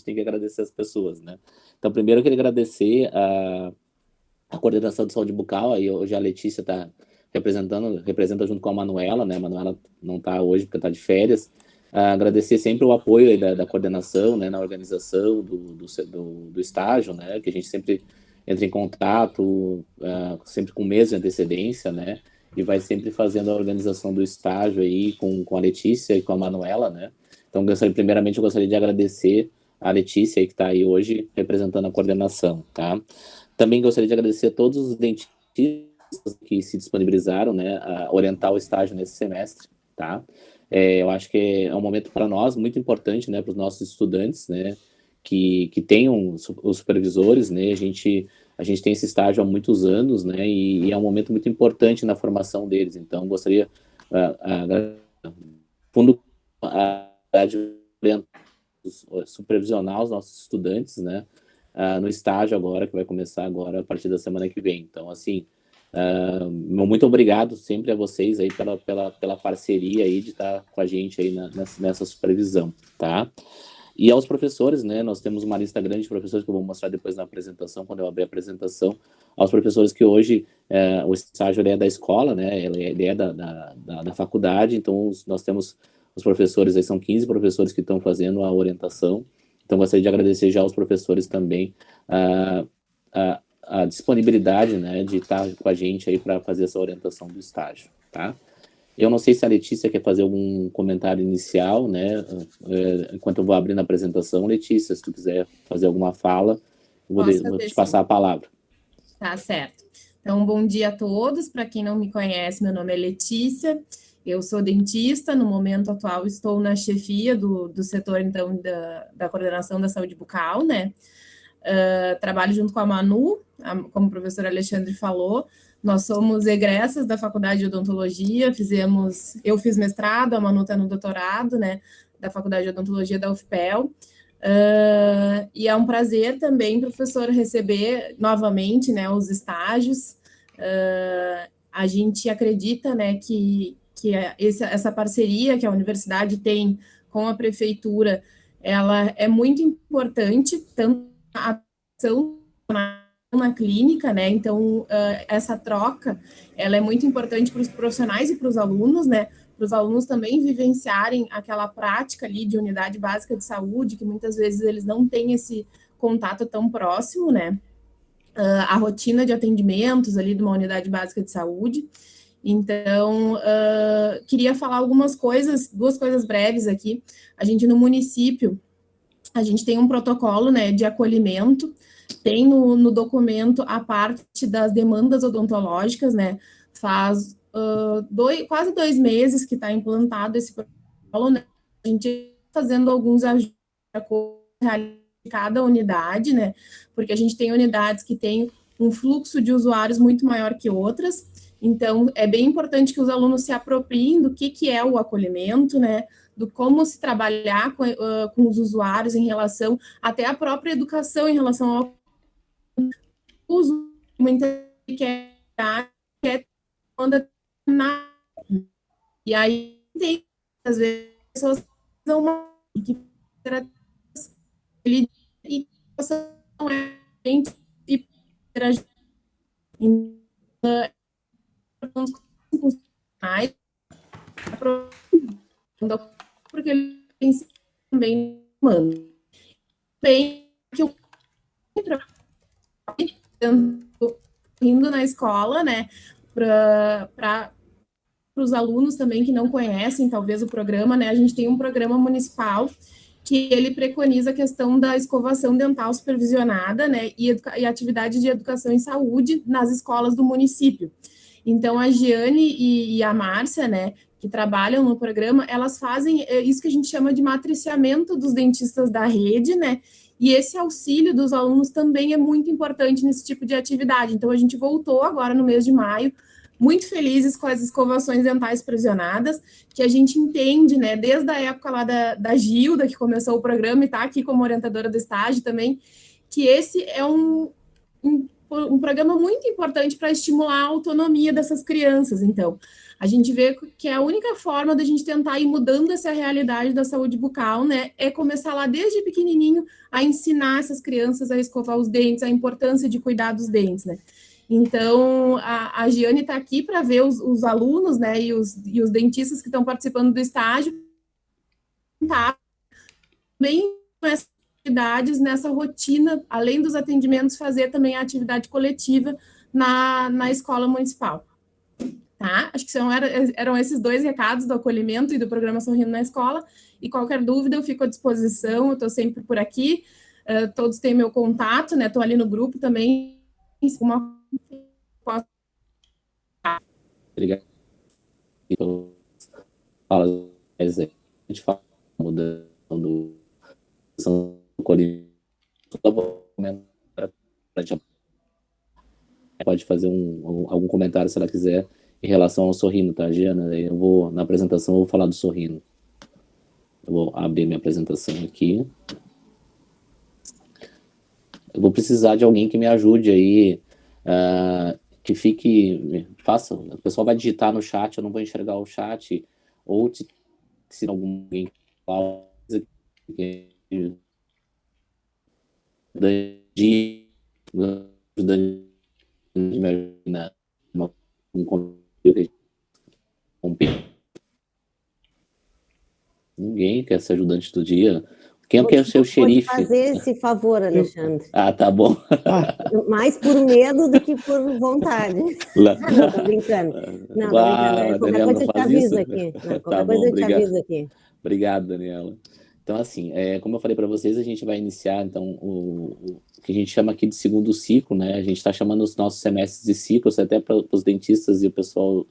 tem que agradecer as pessoas, né? Então, primeiro eu queria agradecer a coordenação de saúde bucal, aí hoje a Letícia está representa junto com a Manuela, né? A Manuela não está hoje porque está de férias. Agradecer sempre o apoio aí da coordenação, né, na organização do estágio, né, que a gente sempre entra em contato, sempre com meses de antecedência, né, e vai sempre fazendo a organização do estágio aí com a Letícia e com a Manuela, né. Então, primeiramente, eu gostaria de agradecer a Letícia, aí, que está aí hoje representando a coordenação, tá? Também gostaria de agradecer a todos os dentistas que se disponibilizaram, né, a orientar o estágio nesse semestre, tá? Eu acho que é um momento para nós muito importante, né, para os nossos estudantes, né, que tenham os supervisores, né, a gente tem esse estágio há muitos anos, né, e é um momento muito importante na formação deles. Então, gostaria, fundo, de supervisionar os nossos estudantes, né, no estágio agora, que vai começar agora a partir da semana que vem. Então, assim, muito obrigado sempre a vocês aí pela parceria aí de estar com a gente aí nessa supervisão, tá? E aos professores, né, nós temos uma lista grande de professores que eu vou mostrar depois na apresentação, quando eu abrir a apresentação, aos professores que hoje, o estágio ele é da escola, né, ele é da faculdade, então nós temos os professores, aí são 15 professores que estão fazendo a orientação, então gostaria de agradecer já aos professores também a disponibilidade, né, de estar com a gente aí para fazer essa orientação do estágio, tá? Eu não sei se a Letícia quer fazer algum comentário inicial, né, enquanto eu vou abrindo a apresentação. Letícia, se tu quiser fazer alguma fala, vou te passar a palavra. Tá certo. Então, bom dia a todos. Para quem não me conhece, meu nome é Letícia, eu sou dentista, no momento atual estou na chefia do setor, então, da coordenação da saúde bucal, né? Trabalho junto com a Manu, como o professor Alexandre falou, nós somos egressas da Faculdade de Odontologia, eu fiz mestrado, a Manu está no doutorado, né, da Faculdade de Odontologia da UFPEL, e é um prazer também, professor, receber novamente, né, os estágios. A gente acredita, né, que essa parceria que a universidade tem com a prefeitura, ela é muito importante, tanto a ação na clínica, né? Então, essa troca, ela é muito importante para os profissionais e para os alunos, né? Para os alunos também vivenciarem aquela prática ali de unidade básica de saúde, que muitas vezes eles não têm esse contato tão próximo, né? A rotina de atendimentos ali de uma unidade básica de saúde. Então, queria falar algumas coisas, duas coisas breves aqui. A gente, no município, a gente tem um protocolo, né, de acolhimento, tem no documento a parte das demandas odontológicas, né, faz quase 2 meses que está implantado esse protocolo, né, a gente fazendo alguns ajustes de cada unidade, né, porque a gente tem unidades que têm um fluxo de usuários muito maior que outras, então é bem importante que os alunos se apropriem do que é o acolhimento, né, do como se trabalhar com os usuários em relação, até a própria educação em relação ao uso, muita que é e aí tem, às vezes, pessoas não que ele e não é gente e interagir porque ele tem também humano. Bem que eu indo na escola, né, para os alunos também que não conhecem talvez o programa, né, a gente tem um programa municipal que ele preconiza a questão da escovação dental supervisionada, né, e atividade de educação em saúde nas escolas do município. Então, a Giane e a Márcia, né, que trabalham no programa, elas fazem isso que a gente chama de matriciamento dos dentistas da rede, né, e esse auxílio dos alunos também é muito importante nesse tipo de atividade. Então, a gente voltou agora no mês de maio, muito felizes com as escovações dentais supervisionadas, que a gente entende, né, desde a época lá da Gilda, que começou o programa e está aqui como orientadora do estágio também, que esse é um um programa muito importante para estimular a autonomia dessas crianças. Então, a gente vê que a única forma da gente tentar ir mudando essa realidade da saúde bucal, né, é começar lá desde pequenininho a ensinar essas crianças a escovar os dentes, a importância de cuidar dos dentes, né. Então, a Giane está aqui para ver os alunos, né, e os dentistas que estão participando do estágio, tá? Bem nessas atividades, nessa rotina, além dos atendimentos, fazer também a atividade coletiva na escola municipal. Tá? Acho que eram esses 2 recados do acolhimento e do programa Sorrindo na Escola, e qualquer dúvida eu fico à disposição, eu estou sempre por aqui, todos têm meu contato, né? Estou ali no grupo também. Obrigado. A gente fala da mudança do acolhimento, pode fazer algum comentário se ela quiser em relação ao Sorrindo, tá, Giana? Eu vou, na apresentação, eu vou falar do Sorrindo. Eu vou abrir minha apresentação aqui. Eu vou precisar de alguém que me ajude aí, que faça, o pessoal vai digitar no chat, eu não vou enxergar o chat, ou se alguém que ninguém quer ser ajudante do dia. Quem quer ser o xerife? Pode fazer esse favor, Alexandre. Tá bom. Mais por medo do que por vontade. Não, tô brincando. Não, tô brincando. Qualquer coisa eu te aviso aqui. Qualquer coisa eu te aviso aqui. Obrigado, Daniela. Então, assim, como eu falei para vocês, a gente vai iniciar, então, o que a gente chama aqui de segundo ciclo, né? A gente está chamando os nossos semestres de ciclos, até para os dentistas e o pessoal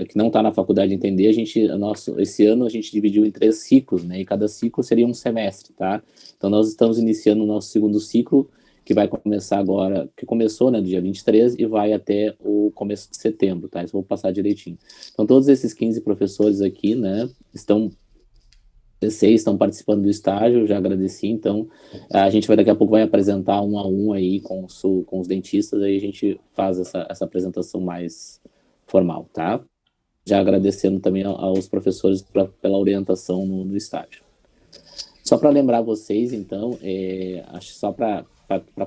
que não está na faculdade entender. Esse ano a gente dividiu em 3 ciclos, né? E cada ciclo seria um semestre, tá? Então, nós estamos iniciando o nosso segundo ciclo, que vai começar agora, que começou, né, no dia 23 e vai até o começo de setembro, tá? Isso eu vou passar direitinho. Então, todos esses 15 professores aqui, né, estão participando do estágio, já agradeci. Então, a gente daqui a pouco vai apresentar um a um aí com os dentistas, aí a gente faz essa apresentação mais formal, tá? Já agradecendo também aos professores pela orientação no estágio. Só para lembrar vocês, então, acho só para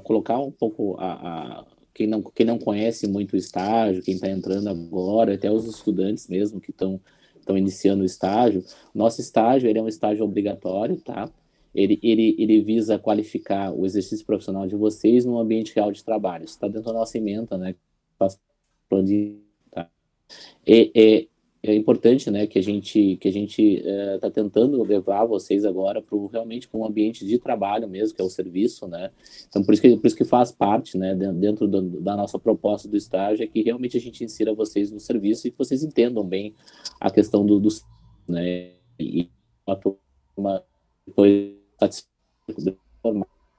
colocar um pouco quem não conhece muito o estágio, quem está entrando agora, até os estudantes mesmo que estão iniciando o estágio. Nosso estágio, ele é um estágio obrigatório, tá? Ele visa qualificar o exercício profissional de vocês no ambiente real de trabalho. Isso está dentro da nossa ementa, né? Tá? É importante, né, que a gente está tentando levar vocês agora realmente para um ambiente de trabalho mesmo, que é o serviço, né? Então, por isso que faz parte, né, dentro da nossa proposta do estágio, é que realmente a gente insira vocês no serviço e que vocês entendam bem a questão do né, e uma turma depois satisfeita,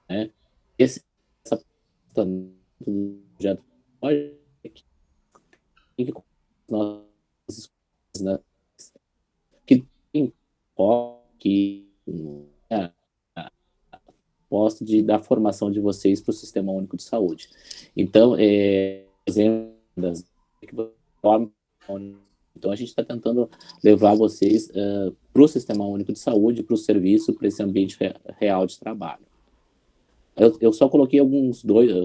né? Essa projeto nós, né, que tem posto da formação de vocês para o Sistema Único de Saúde. Então, então a gente está tentando levar vocês para o Sistema Único de Saúde, para o serviço, para esse ambiente real de trabalho. Eu só coloquei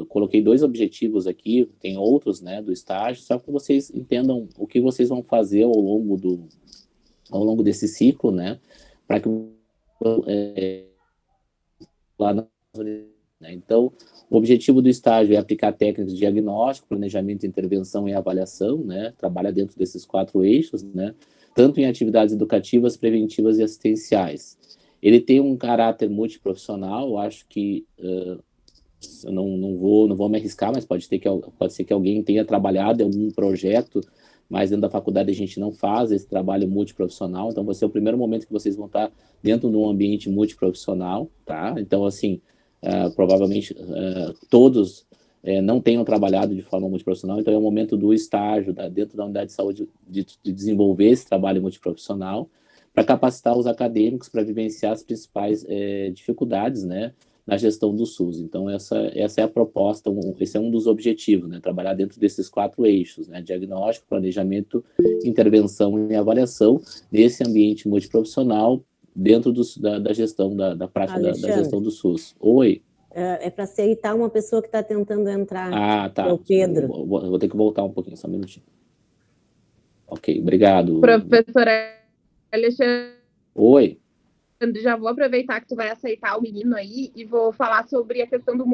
coloquei 2 objetivos aqui, tem outros, né, do estágio, só para que vocês entendam o que vocês vão fazer ao longo desse ciclo, né, para que então, o objetivo do estágio é aplicar técnicas de diagnóstico, planejamento, intervenção e avaliação, né, trabalha dentro desses 4 eixos, né, tanto em atividades educativas, preventivas e assistenciais. Ele tem um caráter multiprofissional, eu acho que eu não vou me arriscar, mas pode ser que alguém tenha trabalhado em algum projeto, mas dentro da faculdade a gente não faz esse trabalho multiprofissional, então vai ser o primeiro momento que vocês vão estar dentro de um ambiente multiprofissional, tá? Então, assim, provavelmente todos não tenham trabalhado de forma multiprofissional, então é o momento do estágio, dentro da unidade de saúde, de desenvolver esse trabalho multiprofissional, para capacitar os acadêmicos para vivenciar as principais dificuldades, né, na gestão do SUS. Então, essa é a proposta, esse é um dos objetivos, né? Trabalhar dentro desses 4 eixos, né? Diagnóstico, planejamento, intervenção e avaliação, nesse ambiente multiprofissional, dentro da gestão, da prática da gestão do SUS. Oi. É para aceitar uma pessoa que está tentando entrar. Tá. É o Pedro. Vou ter que voltar um pouquinho, só um minutinho. Ok, obrigado. Professora Alexandre. Oi. Já vou aproveitar que tu vai aceitar o menino aí e vou falar sobre a questão do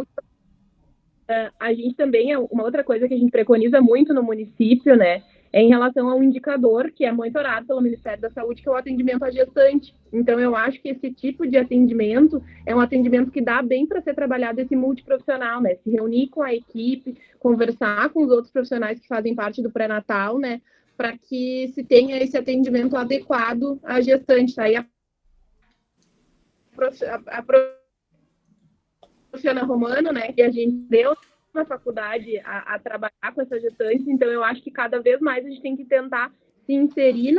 a gente também, uma outra coisa que a gente preconiza muito no município, né, é em relação a um indicador que é monitorado pelo Ministério da Saúde, que é o atendimento à gestante. Então, eu acho que esse tipo de atendimento é um atendimento que dá bem para ser trabalhado esse multiprofissional, né, se reunir com a equipe, conversar com os outros profissionais que fazem parte do pré-natal, né, para que se tenha esse atendimento adequado à gestante. Aí a professora Romano, né, que a gente deu na faculdade a trabalhar com essas gestantes, então eu acho que cada vez mais a gente tem que tentar se inserir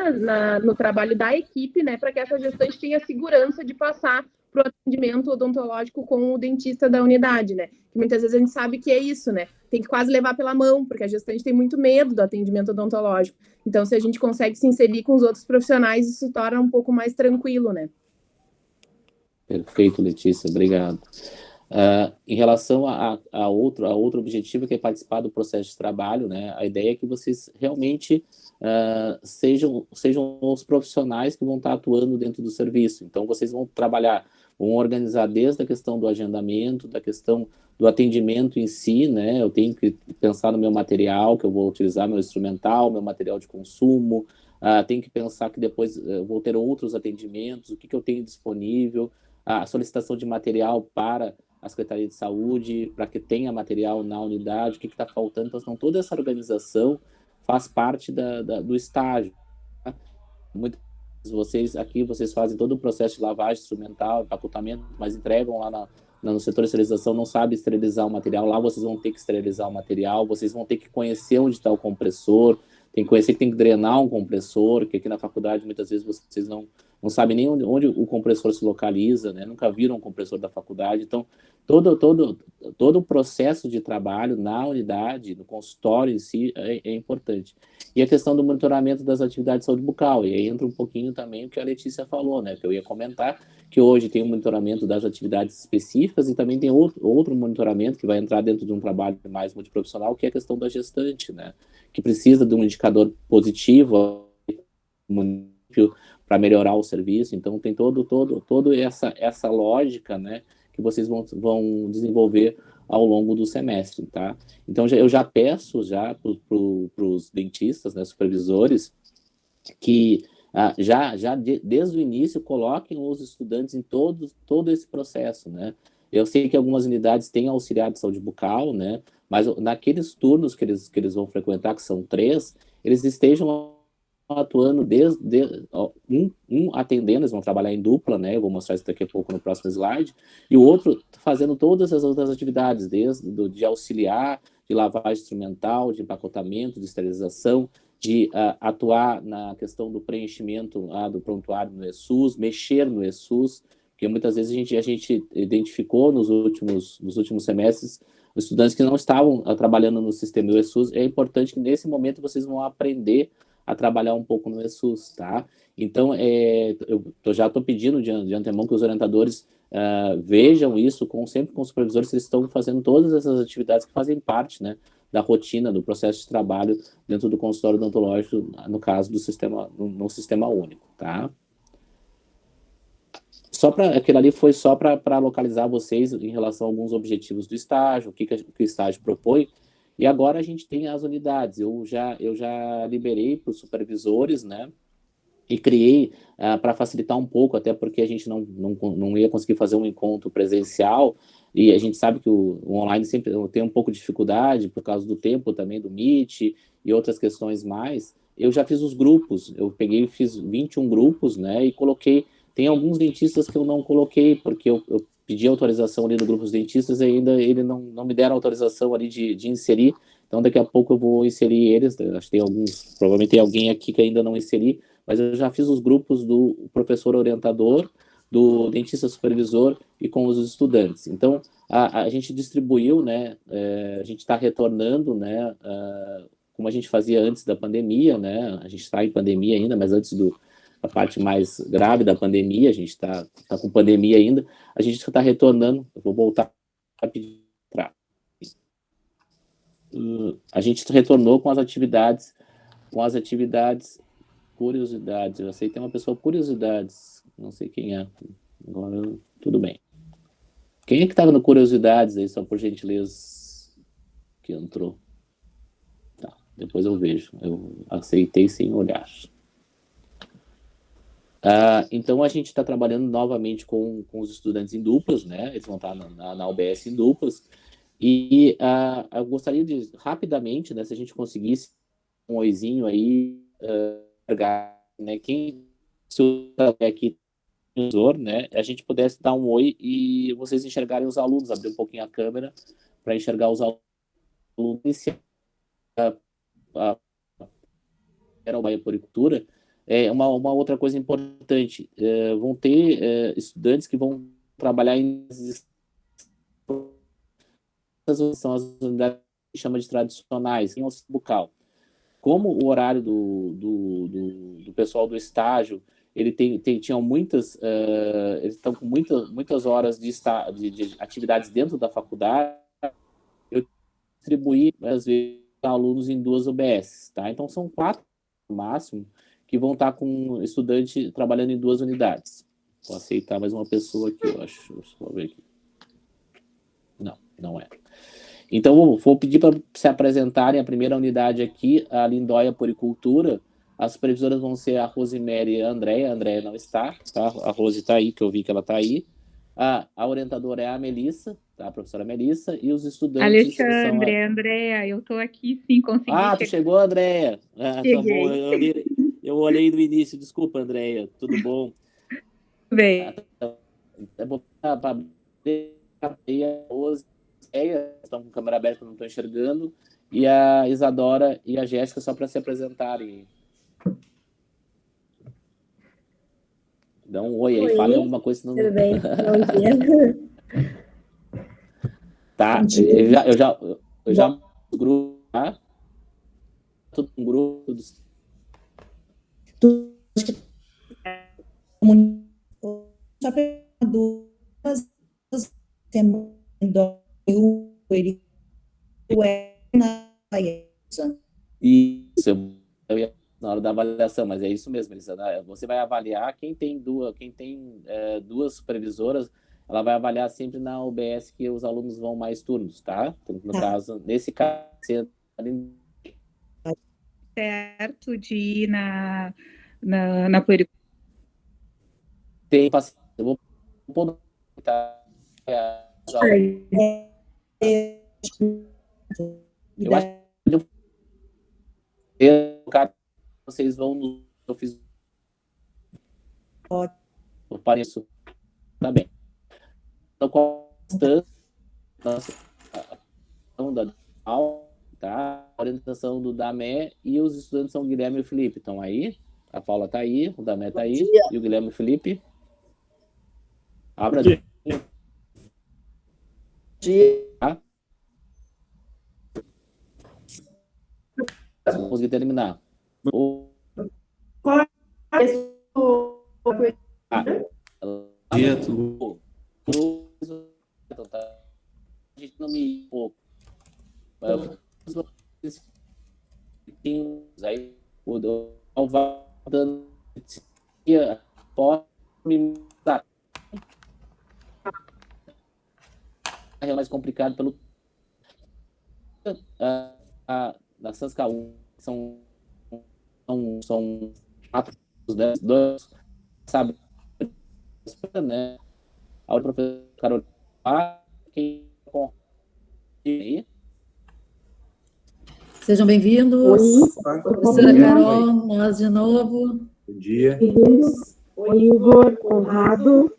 no trabalho da equipe, né, para que essa gestante tenha segurança de passar para o atendimento odontológico com o dentista da unidade, né, que muitas vezes a gente sabe que é isso, né, tem que quase levar pela mão, porque a gestante tem muito medo do atendimento odontológico, então se a gente consegue se inserir com os outros profissionais, isso se torna um pouco mais tranquilo, né. Perfeito, Letícia, obrigado. Em relação a outro objetivo, que é participar do processo de trabalho, né, a ideia é que vocês realmente sejam os profissionais que vão estar atuando dentro do serviço. Então, vocês vão organizar desde a questão do agendamento, da questão do atendimento em si, né, eu tenho que pensar no meu material, que eu vou utilizar, meu instrumental, meu material de consumo, tenho que pensar que depois eu vou ter outros atendimentos, o que eu tenho disponível, a solicitação de material para a Secretaria de Saúde, para que tenha material na unidade, o que está faltando. Então, toda essa organização faz parte do estágio. Tá? Muitos vocês fazem todo o processo de lavagem instrumental, empacotamento, mas entregam lá no setor de esterilização, não sabe esterilizar o material, lá vocês vão ter que esterilizar o material, vocês vão ter que conhecer onde está o compressor, tem que conhecer que tem que drenar um compressor, que aqui na faculdade muitas vezes vocês não sabem nem onde o compressor se localiza, né? Nunca viram um compressor da faculdade. Então, todo o processo de trabalho na unidade, no consultório em si, é importante. E a questão do monitoramento das atividades de saúde bucal, e aí entra um pouquinho também o que a Letícia falou, né? Que eu ia comentar, que hoje tem um monitoramento das atividades específicas e também tem outro monitoramento que vai entrar dentro de um trabalho mais multiprofissional, que é a questão da gestante, né? Que precisa de um indicador positivo para melhorar o serviço. Então, tem toda essa lógica, né, que vocês vão desenvolver ao longo do semestre, tá? Então, eu já peço para os dentistas, né, supervisores, que desde o início coloquem os estudantes em todo esse processo, né? Eu sei que algumas unidades têm auxiliar de saúde bucal, né? Mas naqueles turnos que eles vão frequentar, que são 3, eles estejam atuando um atendendo, eles vão trabalhar em dupla, né? Eu vou mostrar isso daqui a pouco no próximo slide, e o outro fazendo todas as outras atividades, de auxiliar, de lavagem instrumental, de empacotamento, de esterilização, de atuar na questão do preenchimento do prontuário no ESUS, mexer no ESUS, porque muitas vezes a gente identificou nos últimos semestres os estudantes que não estavam trabalhando no sistema do ESUS. É importante que nesse momento vocês vão aprender a trabalhar um pouco no ESUS, tá? Então, eu já estou pedindo de antemão que os orientadores vejam isso sempre com os supervisores, se eles estão fazendo todas essas atividades que fazem parte, né, da rotina, do processo de trabalho dentro do consultório odontológico, no caso do sistema, no sistema único, tá? Aquilo ali foi só para localizar vocês em relação a alguns objetivos do estágio, o que o estágio propõe. E agora a gente tem as unidades. Eu já liberei para os supervisores, né? E criei para facilitar um pouco, até porque a gente não ia conseguir fazer um encontro presencial, e a gente sabe que o online sempre tem um pouco de dificuldade por causa do tempo também do Meet e outras questões mais. Eu já fiz os grupos, eu fiz 21 grupos, né? E coloquei. Tem alguns dentistas que eu não coloquei, porque eu pedi autorização ali no grupo dos dentistas e ainda ele não me deram autorização ali de inserir. Então, daqui a pouco eu vou inserir eles. Acho que provavelmente tem alguém aqui que ainda não inseri, mas eu já fiz os grupos do professor orientador, do dentista supervisor e com os estudantes. Então, a gente distribuiu, né, a gente está retornando, né, como a gente fazia antes da pandemia, né, a gente está em pandemia ainda, mas antes da parte mais grave da pandemia, a gente está com pandemia ainda, a gente está retornando, eu vou voltar a pedir para... A gente retornou com as atividades, curiosidades, eu aceitei uma pessoa curiosidades, não sei quem é, agora tudo bem. Quem é que estava no curiosidades aí, só por gentileza, que entrou? Tá, depois eu vejo, eu aceitei sem olhar. Então a gente está trabalhando novamente com os estudantes em duplas, né? Eles vão estar na UBS em duplas, e eu gostaria de, rapidamente, né, se a gente conseguisse um oizinho aí, né, quem aqui, né, a gente pudesse dar um oi e vocês enxergarem os alunos, abrir um pouquinho a câmera para enxergar os alunos. Era o Bahia Poricultura. Uma outra coisa importante, vão ter estudantes que vão trabalhar em são as unidades que chama de tradicionais, em auxílio bucal. Como o horário do pessoal do estágio, tinham muitas, eles estão com muitas horas de atividades dentro da faculdade, eu distribuí, às vezes, alunos em 2 UBS, tá? Então, são 4 no máximo, que vão estar com um estudante trabalhando em 2 unidades. Vou aceitar mais uma pessoa aqui, eu acho. Deixa eu ver aqui. Não é. Então, vou pedir para se apresentarem a primeira unidade aqui, a Lindóia Poricultura. As supervisoras vão ser a Rosemary e a Andréia. A Andréia não está, tá? A Rose está aí, que eu vi que ela está aí. A orientadora é a Melissa, tá? A professora Melissa. E os estudantes Alexandre, Andréia, eu estou aqui, sim, consegui chegar. Tu chegou, Andréia? Tá bom, eu olhei no início. Desculpa, Andréia. Tudo bom? Bem. É bom para a Rose, estão com a câmera aberta, não estou enxergando, e a Isadora e a Jéssica, só para se apresentarem. Dá um oi aí, fala alguma coisa. Senão... Tudo bem, bom dia. Tá, eu já grupo, tá? Tudo um grupo. Isso, na hora da avaliação, mas é isso mesmo, Elisa. Você vai avaliar quem tem duas supervisoras, ela vai avaliar sempre na UBS que os alunos vão mais turnos, tá? No caso, nesse caso, certo de ir na puericultura. Tem paciente, eu vou tá? Eu acho que vocês vão no... Eu fiz... Eu pareço... Tá bem. Então, constante... da aula, tá? A orientação do Damé e os estudantes são o Guilherme e o Felipe. Estão aí? A Paula tá aí, o Damé tá aí. E o Guilherme e o Felipe? Abra... Tá? Vou conseguir terminar. A gente não me pouco. Aí o vai dando pode me dar. É mais complicado pelo na SANSCA1 são 4 2, sabe, né? A professora Carolina, quem aí? Sejam bem-vindos. Professora Carol, nós de novo. Bom dia. Oi, Igor, Conrado.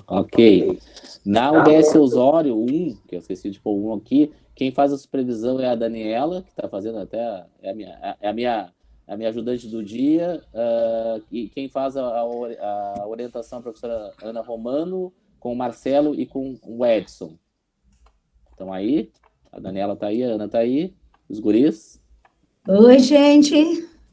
Ok. Na UBS Osório 1, que eu esqueci de pôr 1 aqui, quem faz a supervisão é a Daniela, que está fazendo até... É a minha a minha ajudante do dia, e quem faz a orientação é a professora Ana Romano, com o Marcelo e com o Edson. Estão aí? A Daniela está aí, a Ana está aí, os guris. Oi, gente.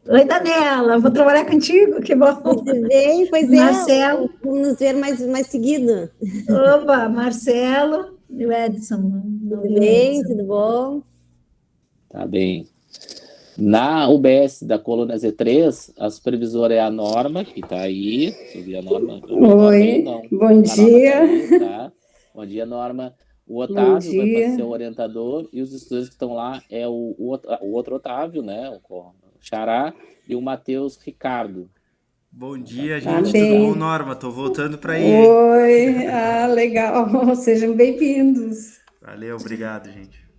Oi, Daniela, vou trabalhar contigo, que bom. Muito bem, pois Marcelo. Vamos nos ver mais seguido. Opa, Marcelo e o Edson. Tudo bem, tudo bom? Tá bem. Na UBS da coluna Z3, a supervisora é a Norma, que está aí. Deixa eu ver a Norma. Oi, bom dia. Aí, tá? Bom dia, Norma. O Otávio vai ser o orientador, e os estudantes que estão lá é o outro Otávio, né? O Xará, e o Matheus Ricardo. Bom dia, gente. Tudo bom, Norma? Estou voltando para aí. Oi, legal. Sejam bem-vindos. Valeu, obrigado, gente.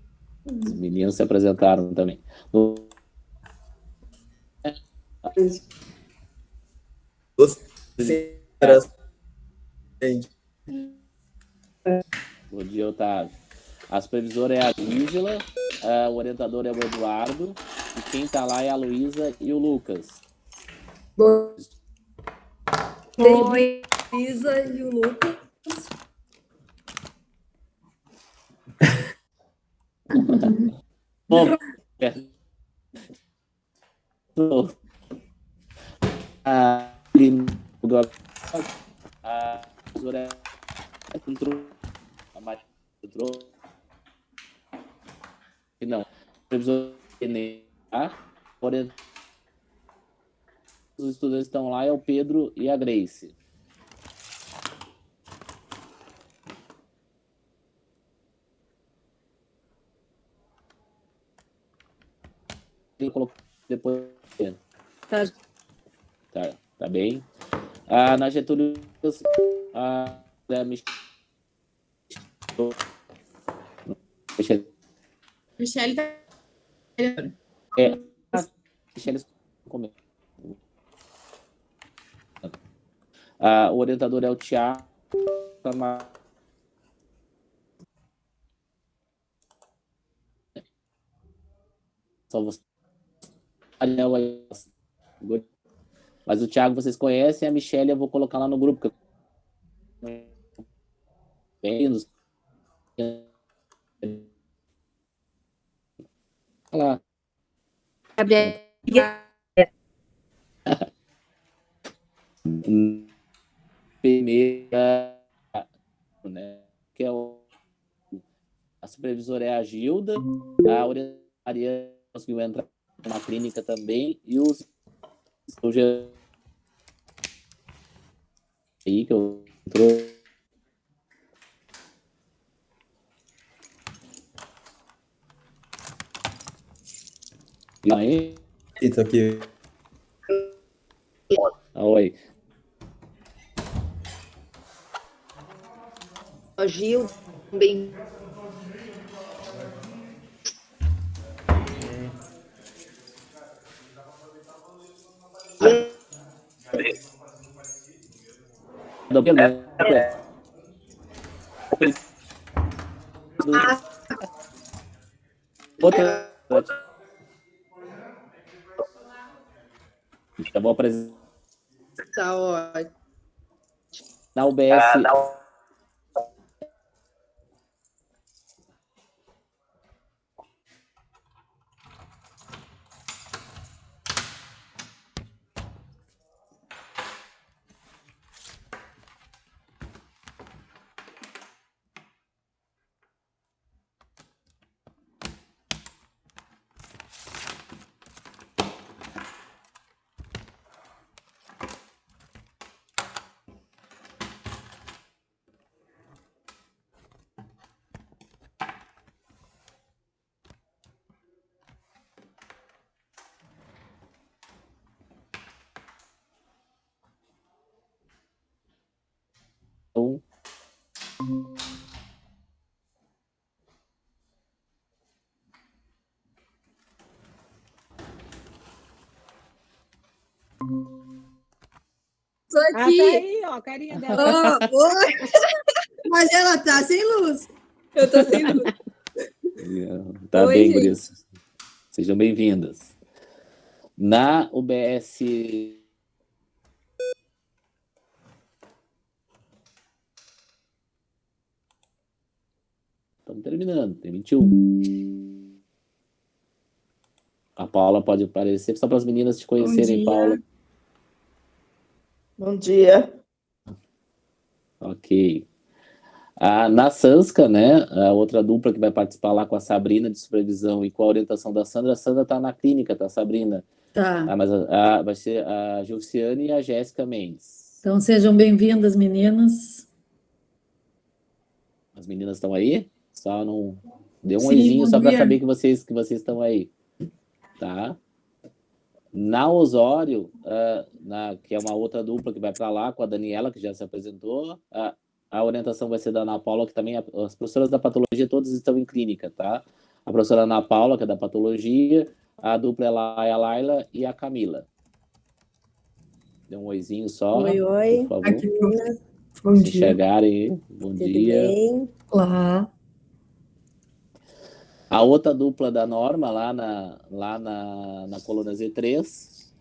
Os meninos se apresentaram também. Bom dia, Otávio. A supervisora é a Lígila, o orientador é o Eduardo, e quem está lá é a Luísa e o Lucas. Oi, Luísa e o Lucas. Bom, a professora entrou, a Maria entrou, não, a professora os estudantes estão lá, é o Pedro e a Grace. Ele colocou depois. Tá bem. Na Getúlio, Michele tá... Michele o orientador é o Tiago. Só você. Mas o Thiago vocês conhecem, a Michelle eu vou colocar lá no grupo. Olha lá. Primeira, né, que é a supervisora é a Gilda, a orientaria conseguiu entrar na clínica também, e os aí que eu trouxe. Aí? Isso aqui. Oi. A Gil também. Outra. Eu vou apresentar. Tá ótimo. Na UBS. Tô aqui. Tá aí, ó, a carinha dela. Oi. Mas ela tá sem luz. Eu tô sem luz. Tá Oi, bem, gente. Gurias. Sejam bem-vindas. Na UBS... Estamos terminando, tem 21. A Paula pode aparecer, só para as meninas te conhecerem, Paula. Bom dia. Ok. Na Sanska, né, a outra dupla que vai participar lá com a Sabrina de supervisão e com a orientação da Sandra. A Sandra está na clínica, tá, Sabrina? Tá. Mas vai ser a Gilciane e a Jéssica Mendes. Então, sejam bem-vindas, meninas. As meninas estão aí? Só não... Dê um oizinho só para saber que vocês estão aí. Tá? Na Osório, que é uma outra dupla que vai para lá com a Daniela, que já se apresentou, a orientação vai ser da Ana Paula, que também as professoras da patologia todas estão em clínica, tá? A professora Ana Paula, que é da patologia, a dupla é a Laila e a Camila. Dê um oizinho só. Oi. Por favor. Aqui, bom dia. Se chegarem, bom Tudo dia. Bem? Olá. A outra dupla da Norma, lá na coluna Z3,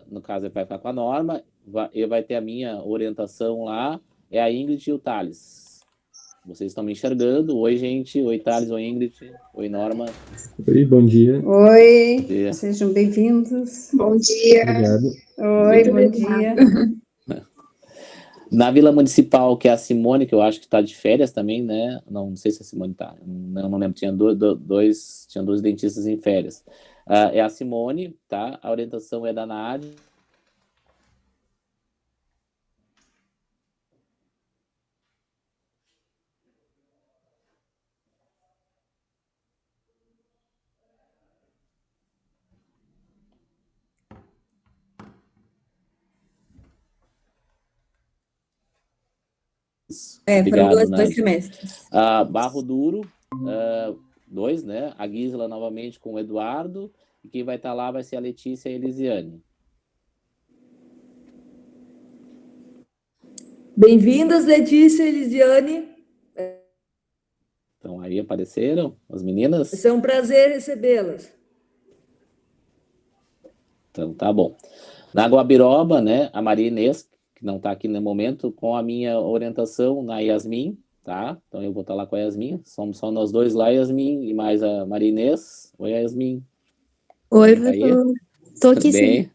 no caso, vai ficar com a Norma, vai ter a minha orientação lá, é a Ingrid e o Thales. Vocês estão me enxergando? Oi, gente. Oi, Thales. Oi, Ingrid. Oi, Norma. Oi, bom dia. Oi, Bom dia. sejam bem-vindos. Bom dia. Obrigado. Oi, bom dia. Na Vila Municipal, que é a Simone, que eu acho que está de férias também, né? Não sei se a Simone está. Não lembro. Tinha dois dentistas em férias. É a Simone, tá? A orientação é da Nádia. Obrigado, foram dois semestres. Barro Duro, 2, né? A Gisela novamente com o Eduardo. E quem vai estar lá vai ser a Letícia e a Elisiane. Bem-vindas, Letícia e Elisiane. Então, aí apareceram as meninas? É um prazer recebê-las. Então, tá bom. Na Guabiroba, né? A Maria Inês, que não está aqui no momento, com a minha orientação na Yasmin, tá? Então eu vou estar lá com a Yasmin, somos só nós dois lá, Yasmin, e mais a Maria Inês. Oi, Yasmin. Oi, estou aqui bem? Sim.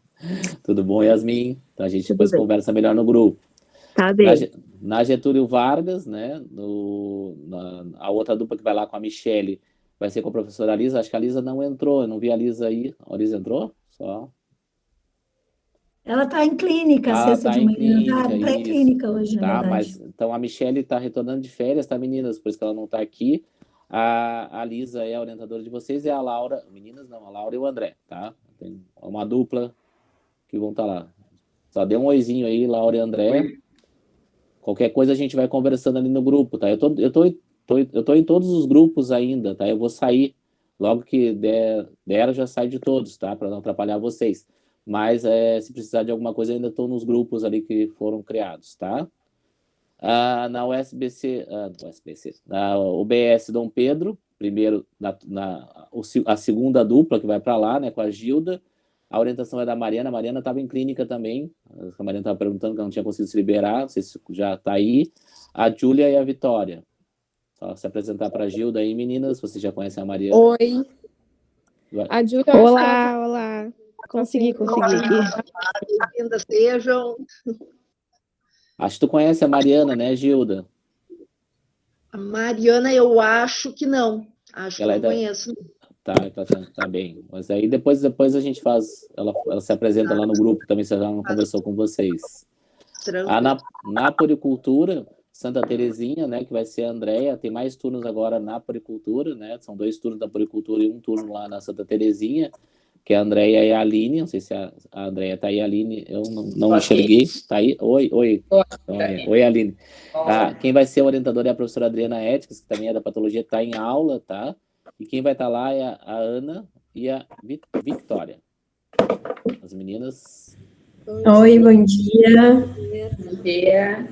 Tudo bom, Yasmin? Então a gente depois conversa melhor no grupo. Tá bem. Na Getúlio Vargas, né? A outra dupla que vai lá com a Michele vai ser com a professora Lisa. Acho que a Lisa não entrou, eu não vi a Lisa aí. A Lisa entrou? Só... Ela está em clínica, sexta de manhã, está pré-clínica hoje, na verdade. Mas, então a Michele está retornando de férias, tá, meninas? Por isso que ela não está aqui. A Lisa é a orientadora de vocês e a Laura... Meninas não, a Laura e o André, tá? Tem uma dupla que vão estar lá. Só dê um oizinho aí, Laura e André. Oi. Qualquer coisa a gente vai conversando ali no grupo, tá? Eu tô em todos os grupos ainda, tá? Eu vou sair. Logo que der eu já saio de todos, tá? Para não atrapalhar vocês. Mas se precisar de alguma coisa, ainda estou nos grupos ali que foram criados, tá? Na USBC, na UBS Dom Pedro, primeiro, a segunda dupla que vai para lá, né, com a Gilda, a orientação é da Mariana. A Mariana estava em clínica também, a Mariana estava perguntando que ela não tinha conseguido se liberar, não sei se já está aí. A Júlia e a Vitória. Só se apresentar para a Gilda aí, meninas, vocês já conhecem a Mariana. Oi. A Júlia... Olá. Consegui. Bem-vindas sejam. Acho que tu conhece a Mariana, né, Gilda? A Mariana, eu acho que não. Acho ela que não conheço. Tá bem. Mas aí depois a gente faz... Ela se apresenta lá no grupo também, se ela não conversou com vocês. Na Poricultura, Santa Terezinha, né, que vai ser a Andréia. Tem mais turnos agora na Poricultura, né? São 2 turnos da Poricultura e 1 turno lá na Santa Terezinha, que é a Andréia e a Aline. Não sei se a Andréia está aí, a Aline, eu não enxerguei. Está aí? Oi. Oi, Aline. Quem vai ser a orientadora é a professora Adriana Éticas, que também é da patologia, está em aula, tá? E quem vai estar lá é a Ana e a Victória. As meninas... Oi, bom dia. Bom dia.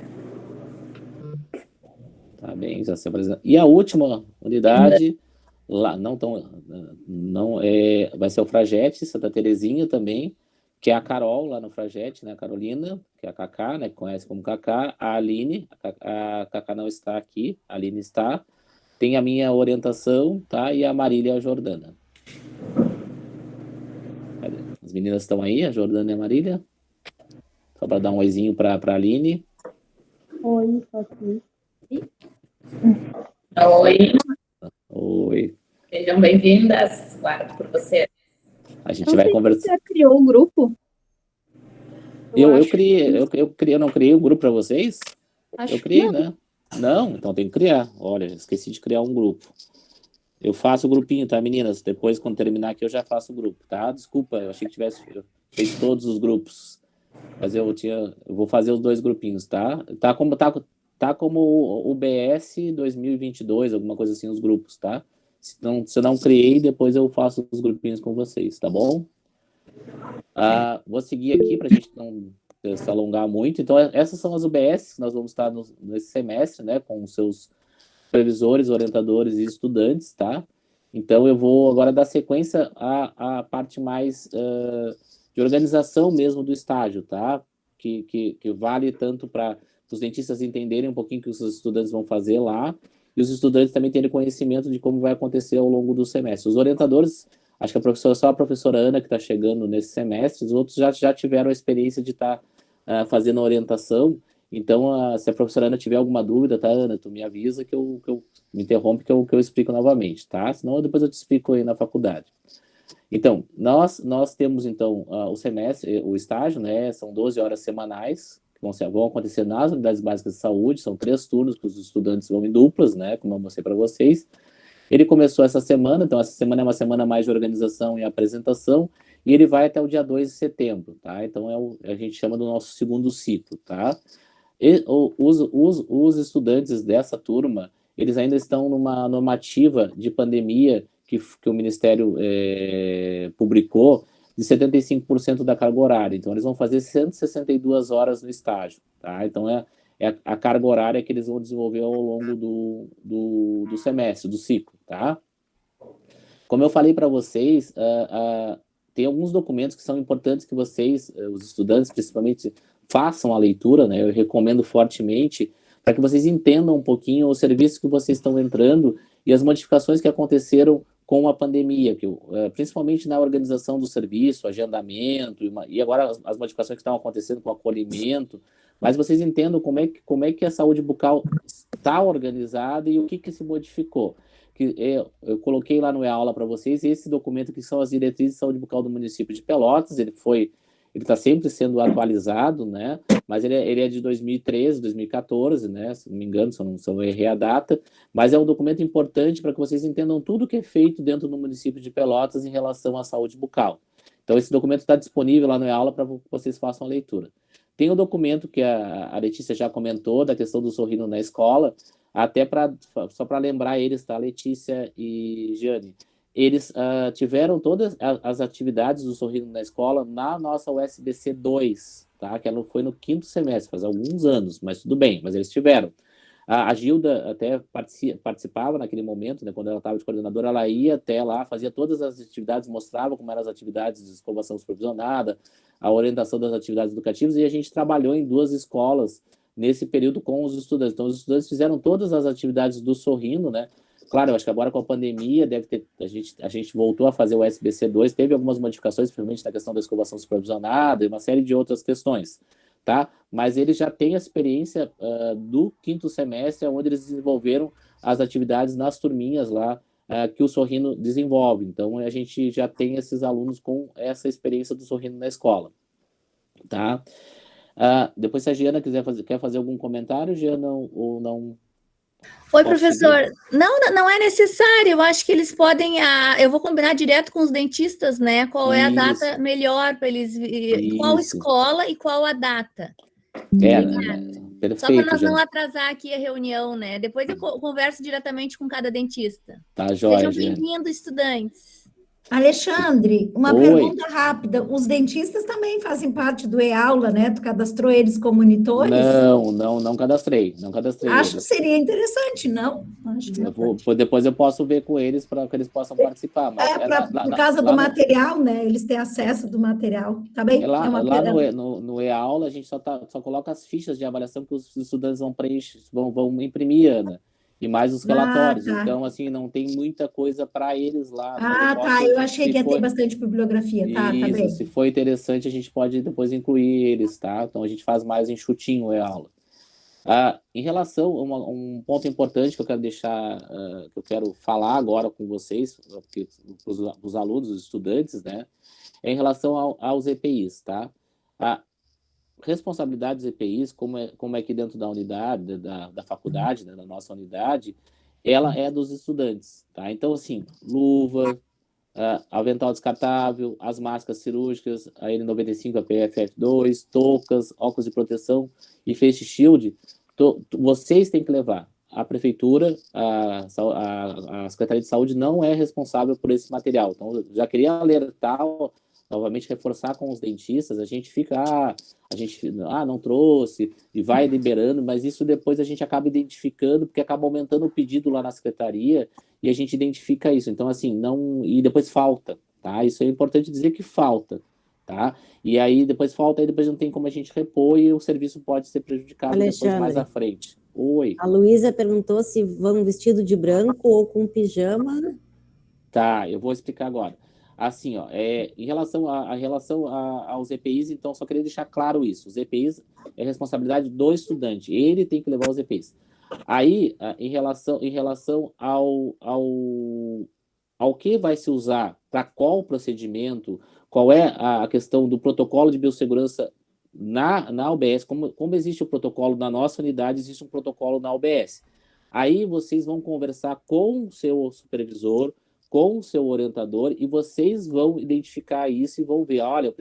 Tá bem, já se apresenta. E a última unidade lá, não vai ser o Fragete, Santa Terezinha também, que é a Carol lá no Fragete, né, a Carolina, que é a Cacá, né, que conhece como Cacá, a Aline, a Cacá não está aqui, a Aline está, tem a minha orientação, tá, e a Marília e a Jordana. As meninas estão aí, a Jordana e a Marília? Só para dar um oizinho para a Aline. Oi, tô aqui. Oi. Oi. Sejam bem-vindas, guardo por você. A gente vai conversar. Você criou um grupo? Eu não criei um grupo para vocês? Acho eu criei, que não. né? Não, então tem que criar. Olha, esqueci de criar um grupo. Eu faço o grupinho, tá, meninas? Depois, quando terminar aqui, eu já faço o grupo, tá? Desculpa, eu achei que tivesse feito todos os grupos. Mas eu vou fazer os 2 grupinhos, tá? Tá como o BS 2022, alguma coisa assim, os grupos, tá? Se eu não criei, depois eu faço os grupinhos com vocês, tá bom? Vou seguir aqui para a gente não se alongar muito. Então, essas são as UBS que nós vamos estar nesse semestre, né? Com os seus supervisores, orientadores e estudantes, tá? Então, eu vou agora dar sequência à parte mais de organização mesmo do estágio, tá? Que vale tanto para os dentistas entenderem um pouquinho o que os estudantes vão fazer lá e os estudantes também terem conhecimento de como vai acontecer ao longo do semestre. Os orientadores, acho que só a professora Ana que está chegando nesse semestre, os outros já tiveram a experiência de estar fazendo a orientação. Então, se a professora Ana tiver alguma dúvida, tá, Ana, tu me avisa que eu me interrompe que eu explico novamente, tá? Senão depois eu te explico aí na faculdade. Então, nós temos, então, o semestre, o estágio, né? São 12 horas semanais, que vão acontecer nas unidades básicas de saúde, são 3 turnos que os estudantes vão em duplas, né? Como eu mostrei para vocês. Ele começou essa semana, então essa semana é uma semana mais de organização e apresentação, e ele vai até o dia 2 de setembro, tá? Então, a gente chama do nosso segundo ciclo, tá? Os estudantes dessa turma, eles ainda estão numa normativa de pandemia que o Ministério publicou de 75% da carga horária. Então, eles vão fazer 162 horas no estágio, tá? Então, é a carga horária que eles vão desenvolver ao longo do semestre, do ciclo, tá? Como eu falei para vocês, tem alguns documentos que são importantes que vocês, os estudantes, principalmente, façam a leitura, né? Eu recomendo fortemente para que vocês entendam um pouquinho o serviço que vocês estão entrando e as modificações que aconteceram com a pandemia, principalmente na organização do serviço, agendamento, e agora as modificações que estão acontecendo com o acolhimento, mas vocês entendam como é que a saúde bucal está organizada e o que se modificou. Eu coloquei lá no e-aula para vocês esse documento que são as diretrizes de saúde bucal do município de Pelotas. Ele está sempre sendo atualizado, né? Mas ele é de 2013, 2014, né? Se não me engano, se eu não errei a data. Mas é um documento importante para que vocês entendam tudo o que é feito dentro do município de Pelotas em relação à saúde bucal. Então, esse documento está disponível lá no e-aula para que vocês façam a leitura. Tem o documento que a Letícia já comentou, da questão do Sorrindo na Escola, até só para lembrar eles, tá, Letícia e Giane? Eles tiveram todas as atividades do Sorrindo na Escola na nossa USBC 2, tá? Que ela foi no 5º semestre, faz alguns anos, mas tudo bem, mas eles tiveram. A Gilda até participava naquele momento, né, quando ela estava de coordenadora, ela ia até lá, fazia todas as atividades, mostrava como eram as atividades de escovação supervisionada, a orientação das atividades educativas, e a gente trabalhou em 2 escolas nesse período com os estudantes. Então, os estudantes fizeram todas as atividades do Sorrindo, né? Claro, eu acho que agora com a pandemia a gente voltou a fazer o SBC 2, teve algumas modificações, principalmente na questão da escovação supervisionada e uma série de outras questões, tá? Mas eles já têm a experiência do 5º semestre, onde eles desenvolveram as atividades nas turminhas lá que o Sorrindo desenvolve. Então, a gente já tem esses alunos com essa experiência do Sorrindo na escola, tá? Depois, se a Giana quer fazer algum comentário, Giana, ou não... Oi, professor. Não é necessário. Eu acho que eles podem... eu vou combinar direto com os dentistas, né? Qual é a data melhor para eles... Qual escola e qual a data. Perfeito, só para nós não atrasar aqui a reunião, né? Depois eu converso diretamente com cada dentista. Tá, joia, Sejam bem-vindos, estudantes. Alexandre, uma Oi. pergunta rápida. Os dentistas também fazem parte do e-aula, né? Tu cadastrou eles como monitores? Não cadastrei. Acho que eles. seria interessante, não? Acho que Depois eu posso ver com eles para que eles possam participar. Mas por causa do material, né? Eles têm acesso do material, tá bem? Lá no e-aula, a gente só coloca as fichas de avaliação que os estudantes vão preencher, vão imprimir, Ana, e mais os relatórios. Tá. Então, assim, não tem muita coisa para eles lá. Eu achei que ia ter bastante bibliografia. Tá bem. Se for interessante, a gente pode depois incluir eles, tá? Então, a gente faz mais enxutinho o e-aula. Em relação a um ponto importante que eu quero deixar, que eu quero falar agora com vocês, os alunos, os estudantes, né? É em relação aos EPIs, tá? A responsabilidade dos EPIs, como é que dentro da unidade, da faculdade, né, da nossa unidade, ela é dos estudantes, tá? Então, assim, luva, avental descartável, as máscaras cirúrgicas, a N95, a PFF2, toucas, óculos de proteção e face shield, vocês têm que levar. A prefeitura, a Secretaria de Saúde não é responsável por esse material. Então, eu já queria alertar, novamente reforçar com os dentistas, a gente não trouxe, e vai liberando, mas isso depois a gente acaba identificando, porque acaba aumentando o pedido lá na secretaria, e a gente identifica isso. Então, assim, e depois falta, tá? Isso é importante dizer que falta, tá? E aí depois falta, aí depois não tem como a gente repor, e o serviço pode ser prejudicado depois mais à frente. Oi. A Luísa perguntou se vão vestido de branco ou com pijama. Tá, eu vou explicar agora. Assim, em relação aos EPIs, então, só queria deixar claro isso. Os EPIs é responsabilidade do estudante. Ele tem que levar os EPIs. Aí, em relação ao que vai se usar, para qual procedimento, qual é a questão do protocolo de biossegurança na UBS, como existe o protocolo na nossa unidade, existe um protocolo na UBS. Aí vocês vão conversar com o seu supervisor, com o seu orientador, e vocês vão identificar isso e vão ver, olha, o